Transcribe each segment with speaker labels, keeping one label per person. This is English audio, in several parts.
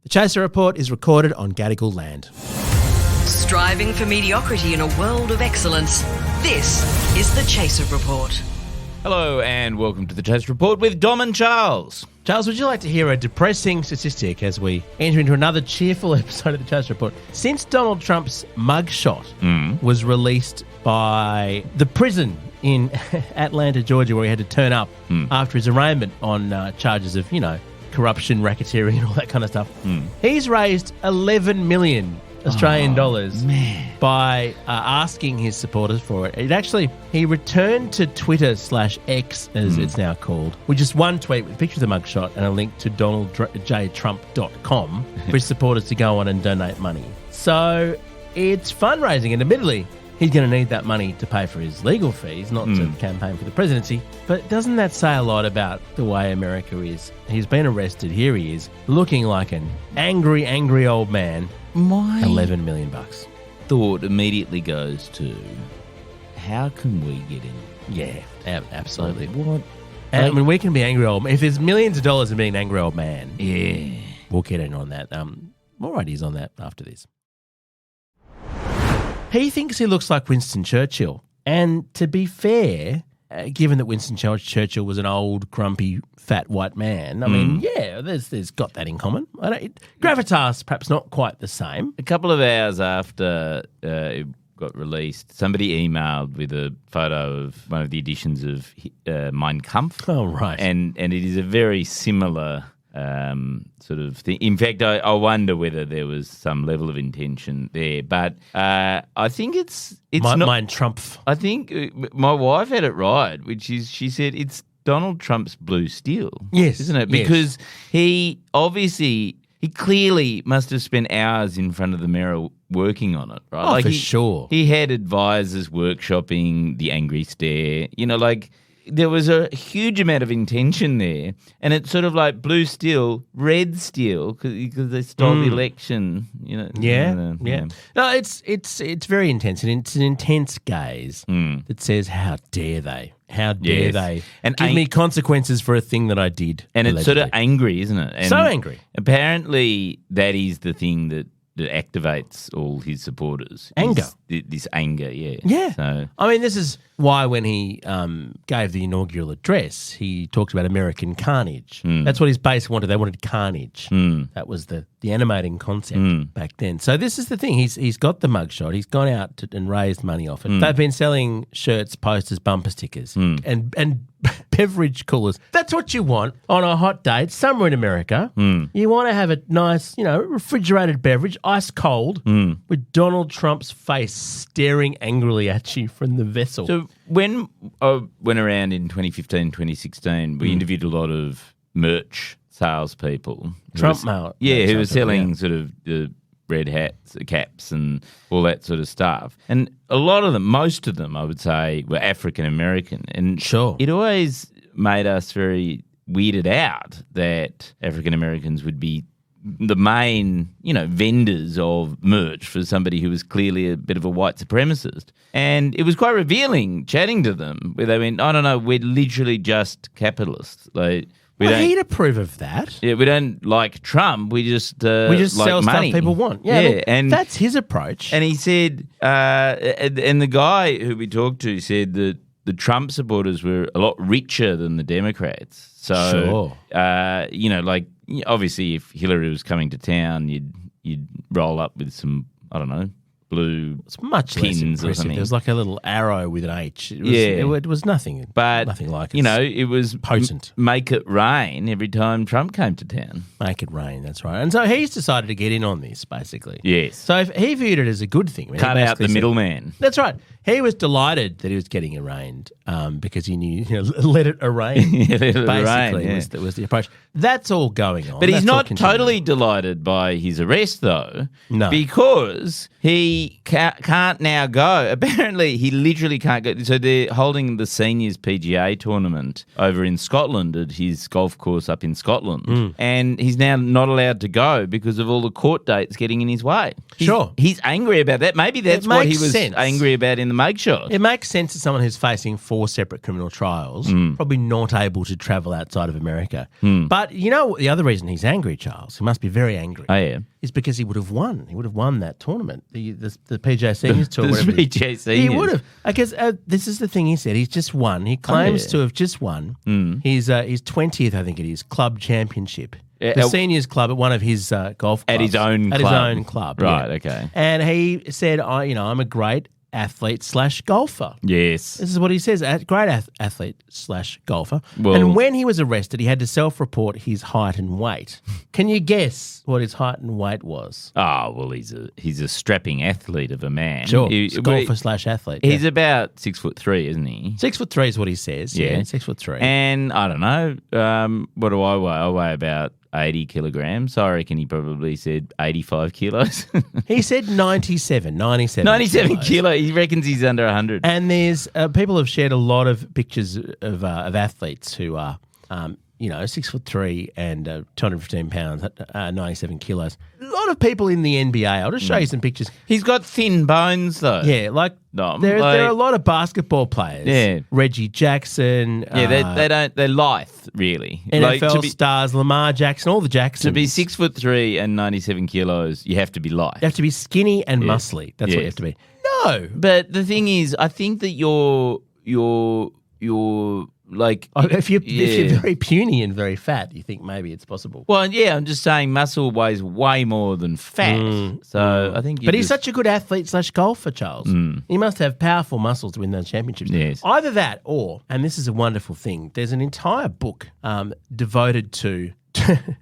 Speaker 1: The Chaser Report is recorded on Gadigal land.
Speaker 2: Striving for mediocrity in a world of excellence. This is the Chaser Report.
Speaker 3: Hello and welcome to the Chaser Report with Dom and Charles.
Speaker 1: Charles, would you like to hear a depressing statistic as we enter into another cheerful episode of the Chaser Report? Since Donald Trump's mugshot was released by the prison in Atlanta, Georgia, where he had to turn up after his arraignment on charges of, corruption, racketeering and all that kind of stuff, he's raised 11 million Australian dollars by asking his supporters for it. He returned to Twitter/X, as it's now called, with just one tweet with a picture of the mugshot and a link to donaldjtrump.com for his supporters to go on and donate money. So it's fundraising, and admittedly, he's going to need that money to pay for his legal fees, not to campaign for the presidency. But doesn't that say a lot about the way America is? He's been arrested. Here he is, looking like an angry, angry old man.
Speaker 3: My
Speaker 1: $11 million.
Speaker 3: thought immediately goes to, how can we get in?
Speaker 1: Yeah, absolutely.
Speaker 3: What?
Speaker 1: I mean, we can be angry old. If there's millions of dollars in being an angry old man,
Speaker 3: Yeah.
Speaker 1: we'll get in on that. More ideas on that after this. He thinks he looks like Winston Churchill, and to be fair, given that Winston Churchill was an old, grumpy, fat white man, I mean, yeah, there's got that in common. Gravitas, perhaps not quite the same.
Speaker 3: A couple of hours after it got released, somebody emailed with a photo of one of the editions of Mein Kampf.
Speaker 1: Oh, right.
Speaker 3: And it is a very similar sort of thing. In fact, I wonder whether there was some level of intention there. But I think it's not.
Speaker 1: Mein Trump.
Speaker 3: I think my wife had it right, which is she said it's Donald Trump's blue steel.
Speaker 1: Yes.
Speaker 3: Isn't it?
Speaker 1: Yes.
Speaker 3: Because he clearly must have spent hours in front of the mirror working on it, right?
Speaker 1: Oh, for sure.
Speaker 3: He had advisors workshopping the angry stare, there was a huge amount of intention there, and it's sort of like blue steel, red steel, because they stole the election.
Speaker 1: Yeah. No, it's very intense, and it's an intense gaze that says, "How dare they? How dare they
Speaker 3: and
Speaker 1: give me consequences for a thing that I did?"
Speaker 3: And
Speaker 1: allegedly.
Speaker 3: it's sort of angry, isn't it? And
Speaker 1: so angry.
Speaker 3: Apparently, that is the thing that activates all his supporters.
Speaker 1: Anger.
Speaker 3: This anger, yeah.
Speaker 1: Yeah.
Speaker 3: So,
Speaker 1: I mean, this is why when he gave the inaugural address, he talked about American carnage. That's what his base wanted. They wanted carnage. That was the animating concept back then. So this is the thing. He's got the mugshot. He's gone out and raised money off it. They've been selling shirts, posters, bumper stickers, and beverage coolers. That's what you want on a hot date somewhere in America. You want to have a nice, refrigerated beverage, ice cold, with Donald Trump's face staring angrily at you from the vessel.
Speaker 3: So when I went around in 2015, 2016, we interviewed a lot of merch salespeople.
Speaker 1: Trump
Speaker 3: who were selling sort of the red hats, the caps and all that sort of stuff. And a lot of them, most of them, I would say, were African American. And
Speaker 1: sure,
Speaker 3: it always made us very weirded out that African Americans would be the main, vendors of merch for somebody who was clearly a bit of a white supremacist. And it was quite revealing chatting to them where they went, I don't know, we're literally just capitalists.
Speaker 1: He'd approve of that.
Speaker 3: Yeah, we don't like Trump. We just
Speaker 1: like sell
Speaker 3: money.
Speaker 1: Stuff people want. Yeah, and that's his approach.
Speaker 3: And he said, and the guy who we talked to said that the Trump supporters were a lot richer than the Democrats. So, obviously, if Hillary was coming to town, you'd roll up with some, I don't know, blue
Speaker 1: it's much less
Speaker 3: pins
Speaker 1: impressive.
Speaker 3: or something.
Speaker 1: There was like a little arrow with an H. It was nothing.
Speaker 3: But
Speaker 1: nothing like it.
Speaker 3: It was
Speaker 1: potent.
Speaker 3: Make it rain every time Trump came to town.
Speaker 1: Make it rain. That's right. And so he's decided to get in on this, basically.
Speaker 3: Yes.
Speaker 1: So if he viewed it as a good thing.
Speaker 3: Cut out the middleman.
Speaker 1: That's right. He was delighted that he was getting arraigned because he knew, let it arraign. Basically, was the approach. That's all going on.
Speaker 3: But he's not totally delighted by his arrest, though.
Speaker 1: No.
Speaker 3: Because he can't now go. Apparently, he literally can't go. So they're holding the seniors PGA tournament over in Scotland at his golf course up in Scotland. And he's now not allowed to go because of all the court dates getting in his way. He's angry about that. Maybe that's what he was angry about in the the mugshot.
Speaker 1: It makes sense to someone who's facing 4 separate criminal trials, probably not able to travel outside of America. But you know the other reason he's angry, Charles, he must be very angry.
Speaker 3: Oh, yeah.
Speaker 1: Is because he would have won. He would have won that tournament, the PGA Seniors Tour.
Speaker 3: The
Speaker 1: whatever it is.
Speaker 3: PGA Seniors.
Speaker 1: He would have. Because this is the thing he said. He's just won. He claims to have just won his 20th, I think it is, club championship. The seniors club at one of his golf clubs.
Speaker 3: At his own club.
Speaker 1: At his own club.
Speaker 3: Right,
Speaker 1: yeah.
Speaker 3: okay.
Speaker 1: And he said, I'm a great athlete/golfer.
Speaker 3: Yes.
Speaker 1: This is what he says, great athlete/golfer.
Speaker 3: Well,
Speaker 1: and when he was arrested, he had to self-report his height and weight. Can you guess what his height and weight was?
Speaker 3: Oh, well, he's a strapping athlete of a man.
Speaker 1: Sure, golfer/athlete.
Speaker 3: He's about 6'3", isn't he?
Speaker 1: 6'3" is what he says. Yeah, 6'3".
Speaker 3: And I don't know, what do I weigh? I weigh about 80 kilograms. So I reckon he probably said 85 kilos.
Speaker 1: He said 97
Speaker 3: kilos. He reckons he's under 100.
Speaker 1: And there's people have shared a lot of pictures of athletes who are 6'3" and 215 pounds, 97 kilos. A lot of people in the NBA. I'll just show you some pictures.
Speaker 3: He's got thin bones, though.
Speaker 1: Yeah, there are a lot of basketball players.
Speaker 3: Yeah,
Speaker 1: Reggie Jackson.
Speaker 3: Yeah, they're lithe, really.
Speaker 1: NFL stars, Lamar Jackson, all the Jacksons.
Speaker 3: To be 6'3" and 97 kilos, you have to be lithe.
Speaker 1: You have to be skinny and muscly. That's what you have to be. No,
Speaker 3: but the thing is, I think that you're like
Speaker 1: if you're very puny and very fat, you think maybe it's possible.
Speaker 3: Well, yeah, I'm just saying muscle weighs way more than fat. So I think.
Speaker 1: But he's such a good athlete/golfer, Charles. He must have powerful muscles to win those championships.
Speaker 3: Yes.
Speaker 1: Either that, or, and this is a wonderful thing, there's an entire book devoted to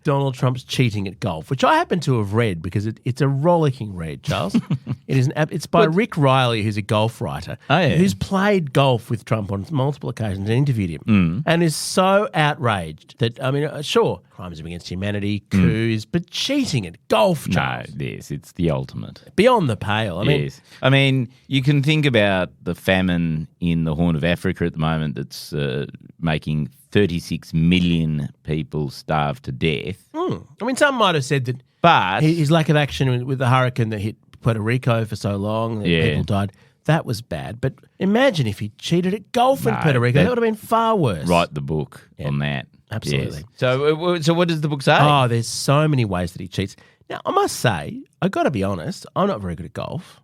Speaker 1: Donald Trump's cheating at golf, which I happen to have read because it's a rollicking read, Charles. It's by Rick Riley, who's a golf writer, who's played golf with Trump on multiple occasions and interviewed him, and is so outraged that, sure, crimes against humanity, coups, but cheating at golf, Charles.
Speaker 3: No, yes, it's the ultimate.
Speaker 1: Beyond the pale.
Speaker 3: I mean, you can think about the famine in the Horn of Africa at the moment that's making 36 million people starve to death.
Speaker 1: I mean, some might have said that
Speaker 3: but
Speaker 1: his lack of action with the hurricane that hit Puerto Rico for so long, that people died, that was bad. But imagine if he cheated at golf in Puerto Rico. That would have been far worse.
Speaker 3: Write the book on that.
Speaker 1: Absolutely.
Speaker 3: Yes. So what does the book say?
Speaker 1: Oh, there's so many ways that he cheats. Now, I must say, I've got to be honest, I'm not very good at golf.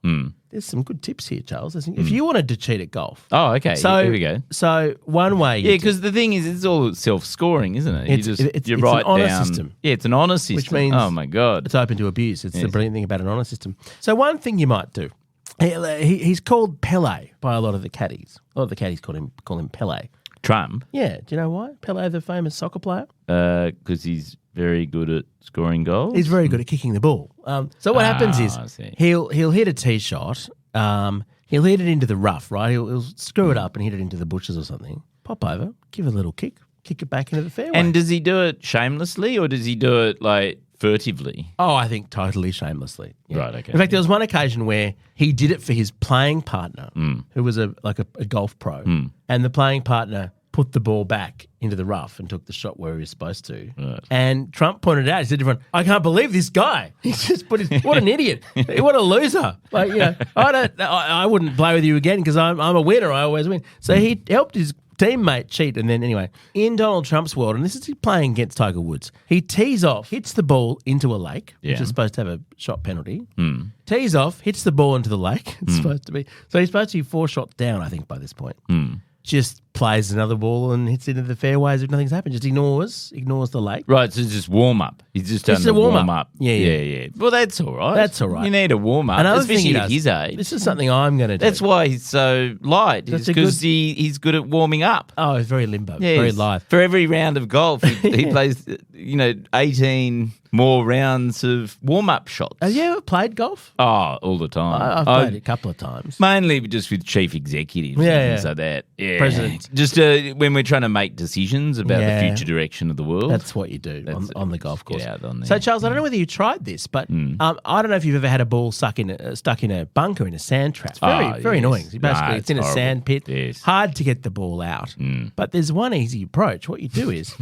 Speaker 1: There's some good tips here, Charles. If you wanted to cheat at golf.
Speaker 3: Oh, okay. So, here we go.
Speaker 1: So one way.
Speaker 3: Yeah, because the thing is, it's all self-scoring, isn't it?
Speaker 1: It's an honor system.
Speaker 3: Yeah, it's an honor system.
Speaker 1: Which means
Speaker 3: oh, my God.
Speaker 1: It's open to abuse. It's the brilliant thing about an honor system. So one thing you might do, he's called Pele by a lot of the caddies. A lot of the caddies call him Pele.
Speaker 3: Trump?
Speaker 1: Yeah. Do you know why? Pele, the famous soccer player?
Speaker 3: Because he's very good at scoring goals.
Speaker 1: He's very good at kicking the ball. So what happens is he'll hit a tee shot. He'll hit it into the rough, right? He'll screw it up and hit it into the bushes or something. Pop over, give it a little kick it back into the fairway.
Speaker 3: And does he do it shamelessly or does he do it like furtively?
Speaker 1: Oh, I think totally shamelessly. Yeah.
Speaker 3: Right, okay.
Speaker 1: In fact, there was one occasion where he did it for his playing partner, who was a golf pro, and the playing partner put the ball back into the rough and took the shot where he was supposed to. Right. And Trump pointed out, he said to everyone, I can't believe this guy. He's just put what an idiot. What a loser. Like, I wouldn't play with you again because I'm a winner. I always win. So he helped his teammate cheat. And then anyway, in Donald Trump's world, and this is playing against Tiger Woods, he tees off, hits the ball into a lake, which is supposed to have a shot penalty. Tees off, hits the ball into the lake. It's supposed to be. So he's supposed to be 4 shots down, I think, by this point. Just plays another ball and hits into the fairways if nothing's happened. Just ignores the lake.
Speaker 3: Right, so it's just warm up. He's just done the warm up.
Speaker 1: Yeah.
Speaker 3: Well, that's all right.
Speaker 1: That's all right.
Speaker 3: You need a warm up, especially at his age.
Speaker 1: This is something I'm going to do.
Speaker 3: That's why he's so light. Because he's good at warming up.
Speaker 1: Oh, he's very limbo, very lithe.
Speaker 3: For every round of golf, he plays 18 more rounds of warm-up shots.
Speaker 1: Have you ever played golf?
Speaker 3: Oh, all the time.
Speaker 1: I've played it a couple of times.
Speaker 3: Mainly just with chief executives and things like that. Yeah.
Speaker 1: Presidents.
Speaker 3: Just when we're trying to make decisions about the future direction of the world.
Speaker 1: That's what you do on the golf course.
Speaker 3: Get out on there.
Speaker 1: So, Charles, I don't know whether you tried this, but I don't know if you've ever had a ball stuck in a bunker in a sand trap. It's very annoying. Basically, it's in a sand pit.
Speaker 3: Yes.
Speaker 1: Hard to get the ball out. But there's one easy approach. What you do is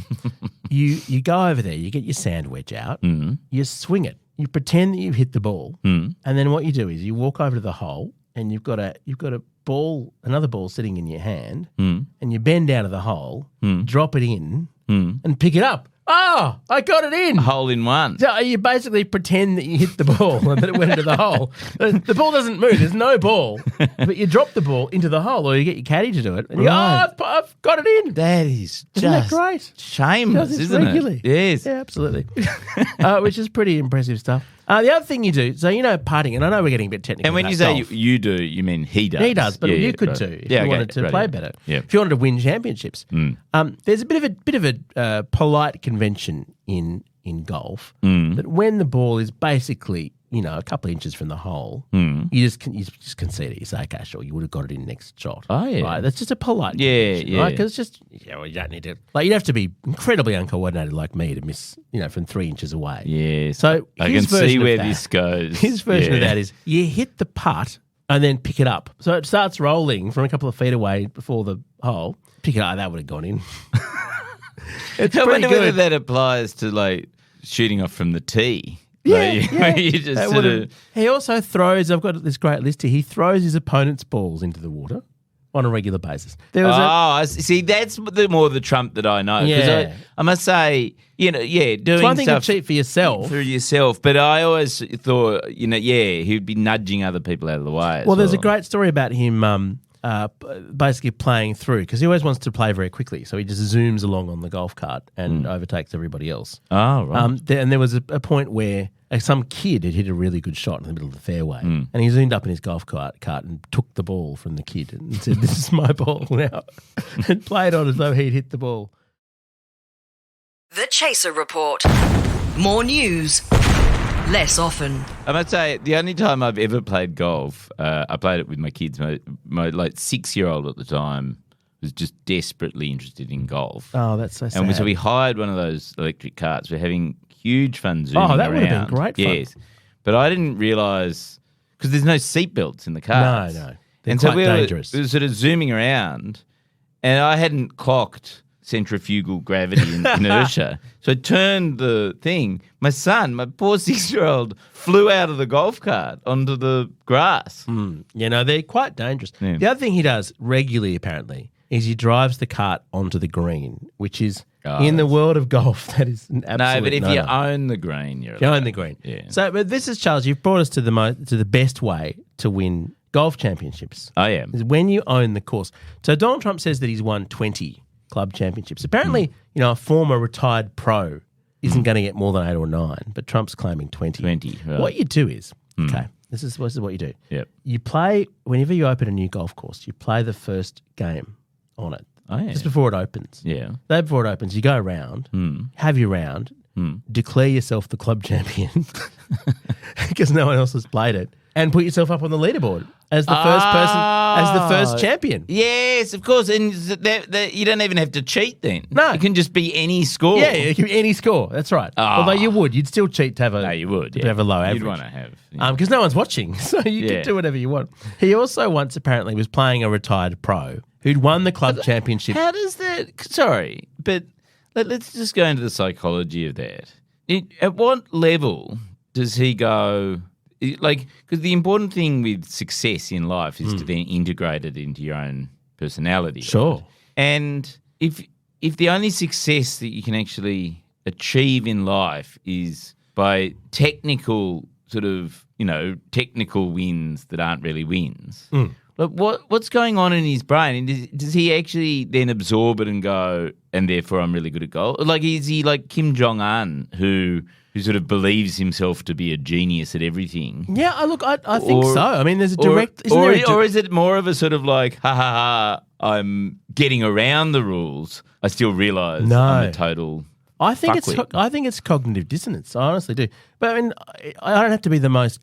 Speaker 1: you go over there, you get your sand wedge out, you swing it, you pretend that you've hit the ball, and then what you do is you walk over to the hole and you've got to another ball sitting in your hand, and you bend down to the hole, drop it in, and pick it up. Oh, I got it in.
Speaker 3: Hole in one.
Speaker 1: So you basically pretend that you hit the ball and that it went into the hole. The ball doesn't move. There's no ball. But you drop the ball into the hole or you get your caddy to do it. And you go, I've got it in.
Speaker 3: That is
Speaker 1: Isn't that
Speaker 3: just
Speaker 1: great?
Speaker 3: shameless,
Speaker 1: Does this
Speaker 3: isn't
Speaker 1: regularly.
Speaker 3: it? Yes.
Speaker 1: Yeah, absolutely. Which is pretty impressive stuff. The other thing you do, so putting, and I know we're getting a bit technical.
Speaker 3: And when you say you do, you mean he does.
Speaker 1: He does, but you could
Speaker 3: right.
Speaker 1: too if you wanted to play better.
Speaker 3: Yeah.
Speaker 1: If you wanted to win championships. There's a bit of a polite convention in golf that when the ball is basically a couple of inches from the hole, you just concede it. You say, okay, sure, you would have got it in next shot.
Speaker 3: Oh yeah,
Speaker 1: right. That's just a polite convention, right? Because it's just you don't need to you'd have to be incredibly uncoordinated like me to miss from 3 inches away.
Speaker 3: Yeah.
Speaker 1: So
Speaker 3: I can see where this goes.
Speaker 1: His version of that is you hit the putt and then pick it up. So it starts rolling from a couple of feet away before the hole. Pick it up. That would have gone in. It's
Speaker 3: I
Speaker 1: pretty
Speaker 3: wonder whether
Speaker 1: good.
Speaker 3: that applies to like shooting off from the tee.
Speaker 1: Yeah,
Speaker 3: You just
Speaker 1: That
Speaker 3: sort
Speaker 1: would've-
Speaker 3: of.
Speaker 1: He also throws. I've got this great list here. He throws his opponent's balls into the water on a regular basis. There was
Speaker 3: I see. That's more the Trump that I know. 'Cause
Speaker 1: Yeah.
Speaker 3: I must say, doing
Speaker 1: it's one thing to
Speaker 3: stuff
Speaker 1: cheat for yourself.
Speaker 3: for yourself, but I always thought, he'd be nudging other people out of the way. as
Speaker 1: Well, there's a great story about him basically playing through because he always wants to play very quickly. So he just zooms along on the golf cart and overtakes everybody else.
Speaker 3: Oh, right.
Speaker 1: And there was a point where some kid had hit a really good shot in the middle of the fairway and he zoomed up in his golf cart and took the ball from the kid and said, "This is my ball now," and played on as though he'd hit the ball.
Speaker 2: The Chaser Report. More news, less often.
Speaker 3: I must say, the only time I've ever played golf, I played it with my kids. My 6-year-old at the time was just desperately interested in golf.
Speaker 1: Oh, that's so sad.
Speaker 3: And so we hired one of those electric carts. We're having huge fun zooming around.
Speaker 1: Oh, that would have been great fun.
Speaker 3: Yes. But I didn't realise, because there's no seatbelts in the carts.
Speaker 1: No. They're quite dangerous.
Speaker 3: We were sort of zooming around, and I hadn't clocked centrifugal gravity and inertia. So I turned the thing. My son, my poor 6-year-old, flew out of the golf cart onto the grass.
Speaker 1: They're quite dangerous.
Speaker 3: Yeah.
Speaker 1: The other thing he does regularly, apparently, is he drives the cart onto the green, which is, in the world of golf, that is an absolute
Speaker 3: No, but if you
Speaker 1: no-no.
Speaker 3: own the green, you're
Speaker 1: You own the green.
Speaker 3: Yeah.
Speaker 1: So, but this is, Charles, you've brought us to the best way to win golf championships.
Speaker 3: I am.
Speaker 1: Is when you own the course. So Donald Trump says that he's won 20 club championships. Apparently, a former retired pro isn't going to get more than 8 or 9, but Trump's claiming 20.
Speaker 3: 20, right.
Speaker 1: What you do is, this is what you do.
Speaker 3: Yep.
Speaker 1: You play, whenever you open a new golf course, you play the first game on it.
Speaker 3: Oh, yeah.
Speaker 1: Just before it opens.
Speaker 3: Yeah.
Speaker 1: The day before it opens, you go around, have your round, declare yourself the club champion because no one else has played it, and put yourself up on the leaderboard as the first person, as the first champion.
Speaker 3: Yes, of course. And you don't even have to cheat then.
Speaker 1: No.
Speaker 3: It can just be any score.
Speaker 1: Yeah, it can be any score. That's right. Although you'd still cheat to have a
Speaker 3: No, you would.
Speaker 1: to have a low average.
Speaker 3: You'd want to have.
Speaker 1: Because no one's watching, so you can do whatever you want. He also once apparently was playing a retired pro who'd won the club championship.
Speaker 3: How does that... Sorry, but let's just go into the psychology of that. At what level does he go... Because the important thing with success in life is to then integrate it into your own personality.
Speaker 1: Sure.
Speaker 3: Right? And if the only success that you can actually achieve in life is by technical technical wins that aren't really wins, what's going on in his brain? And does he actually then absorb it and go, and therefore I'm really good at golf? Is he like Kim Jong-un who sort of believes himself to be a genius at everything?
Speaker 1: Yeah, I think so. I mean, there's a direct...
Speaker 3: Or is it more of a sort of like, ha, ha, ha, I'm getting around the rules. I still realise I'm a total...
Speaker 1: I think it's cognitive dissonance. I honestly do. But I mean, I don't have to be the most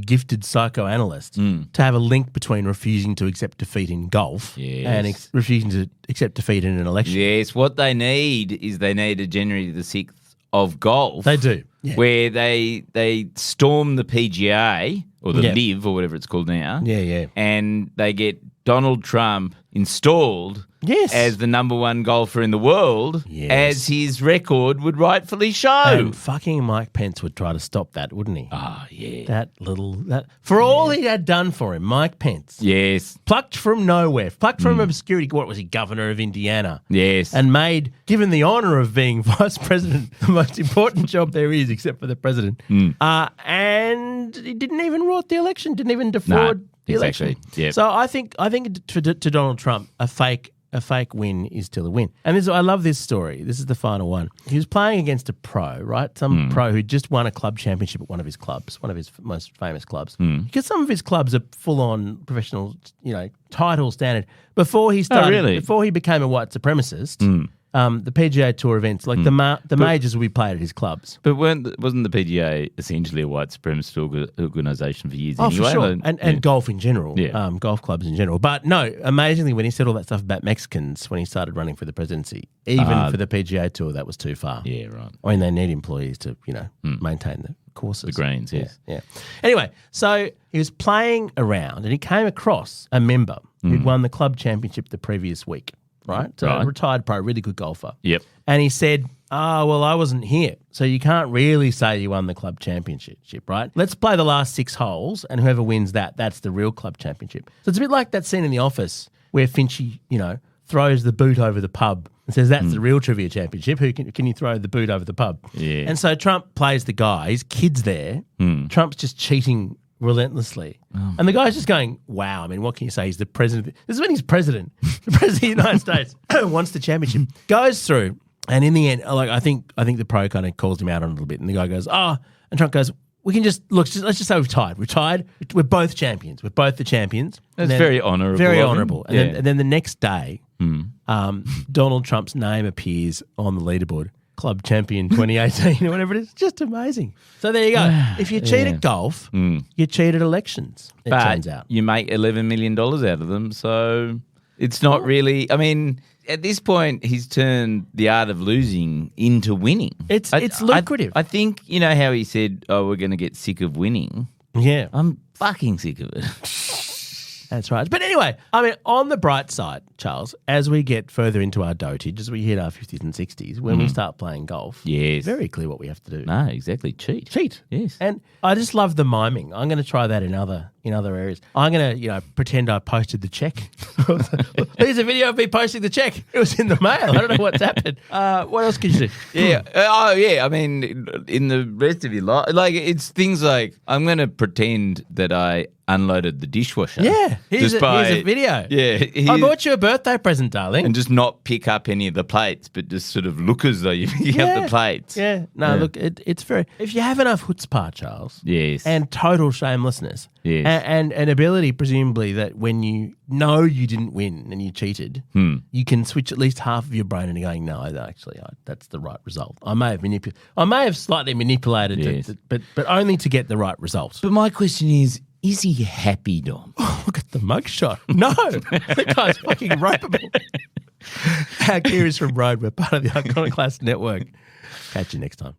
Speaker 1: gifted psychoanalyst to have a link between refusing to accept defeat in golf and refusing to accept defeat in an election.
Speaker 3: Yes, what they need is a January the 6th of golf.
Speaker 1: They do. Yeah.
Speaker 3: Where they storm the PGA or the LIV or whatever it's called now.
Speaker 1: Yeah.
Speaker 3: And they get Donald Trump installed
Speaker 1: Yes.
Speaker 3: as the number one golfer in the world,
Speaker 1: Yes.
Speaker 3: as his record would rightfully show.
Speaker 1: And fucking Mike Pence would try to stop that, wouldn't he?
Speaker 3: Oh, yeah.
Speaker 1: That for all he had done for him, Mike Pence,
Speaker 3: Yes.
Speaker 1: plucked from nowhere, plucked from obscurity. What was he, governor of Indiana?
Speaker 3: Yes.
Speaker 1: And made, given the honour of being vice president, the most important job there is, except for the president. And he didn't even rot the election, didn't even defraud the election.
Speaker 3: exactly. Yep.
Speaker 1: So I think to Donald Trump, a fake win is still a win. And I love this story. This is the final one. He was playing against a pro, right? Some pro who just won a club championship at one of his clubs, one of his most famous clubs. Because some of his clubs are full-on professional, title standard. Before he started, before he became a white supremacist, the PGA Tour events, like the majors will be played at his clubs.
Speaker 3: But wasn't the PGA essentially a white supremacist organisation for years anyway?
Speaker 1: For sure. And golf in general, golf clubs in general. But no, amazingly, when he said all that stuff about Mexicans when he started running for the presidency, even for the PGA Tour, that was too far.
Speaker 3: Yeah, right.
Speaker 1: I mean, they need employees to, maintain the courses.
Speaker 3: The greens, yes.
Speaker 1: Yeah. Anyway, so he was playing around and he came across a member who'd won the club championship the previous week. Right? So a retired pro, really good golfer.
Speaker 3: Yep.
Speaker 1: And he said, well, I wasn't here. So you can't really say you won the club championship, right? Let's play the last 6 holes and whoever wins that's the real club championship. So it's a bit like that scene in The Office where Finchy, throws the boot over the pub and says, that's the real trivia championship. Who can you throw the boot over the pub?
Speaker 3: Yeah.
Speaker 1: And so Trump plays the guy. His kid's there. Trump's just cheating relentlessly. And the guy's just going, wow, I mean, what can you say? He's the president. This is when he's president. The president of the United States wants the championship. Goes through, and in the end, I think the pro kind of calls him out on a little bit, and the guy goes, and Trump goes, we can just, let's just say we've tied. We're tied. We're both champions. We're both the champions.
Speaker 3: That's very honourable.
Speaker 1: Very honourable. And then the next day, Donald Trump's name appears on the leaderboard. Club champion 2018 or whatever it is. Just amazing. So there you go. If you cheat at golf, you cheat at elections, it turns out.
Speaker 3: You make $11 million out of them, so it's not really... I mean, at this point, he's turned the art of losing into winning.
Speaker 1: It's lucrative.
Speaker 3: I think, how he said, we're going to get sick of winning.
Speaker 1: Yeah.
Speaker 3: I'm fucking sick of it.
Speaker 1: That's right. But anyway, I mean, on the bright side, Charles, as we get further into our dotage, as we hit our 50s and 60s, when we start playing golf,
Speaker 3: yes,
Speaker 1: very clear what we have to do.
Speaker 3: No, exactly. Cheat. Yes.
Speaker 1: And I just love the miming. I'm going to try that in other areas. I'm going to, pretend I posted the check. Here's a video of me posting the check. It was in the mail. I don't know what's happened. What else can you do?
Speaker 3: Yeah. I mean, in the rest of your life, like, it's things like, I'm going to pretend that I unloaded the dishwasher.
Speaker 1: Yeah. Here's a video.
Speaker 3: Yeah.
Speaker 1: I bought you a birthday present, darling.
Speaker 3: And just not pick up any of the plates, but just sort of look as though you pick up the plates.
Speaker 1: Yeah. No, look, it's very... If you have enough chutzpah, Charles.
Speaker 3: Yes.
Speaker 1: And total shamelessness.
Speaker 3: Yes.
Speaker 1: And an ability, presumably, that when you know you didn't win and you cheated, you can switch at least half of your brain into going, no, actually, that's the right result. I may have slightly manipulated it, but only to get the right result.
Speaker 3: But my question is he happy, Dom?
Speaker 1: Oh, look at the mugshot. No, that guy's fucking ropeable. Our gear is from Road. We're part of the Iconoclast Network. Catch you next time.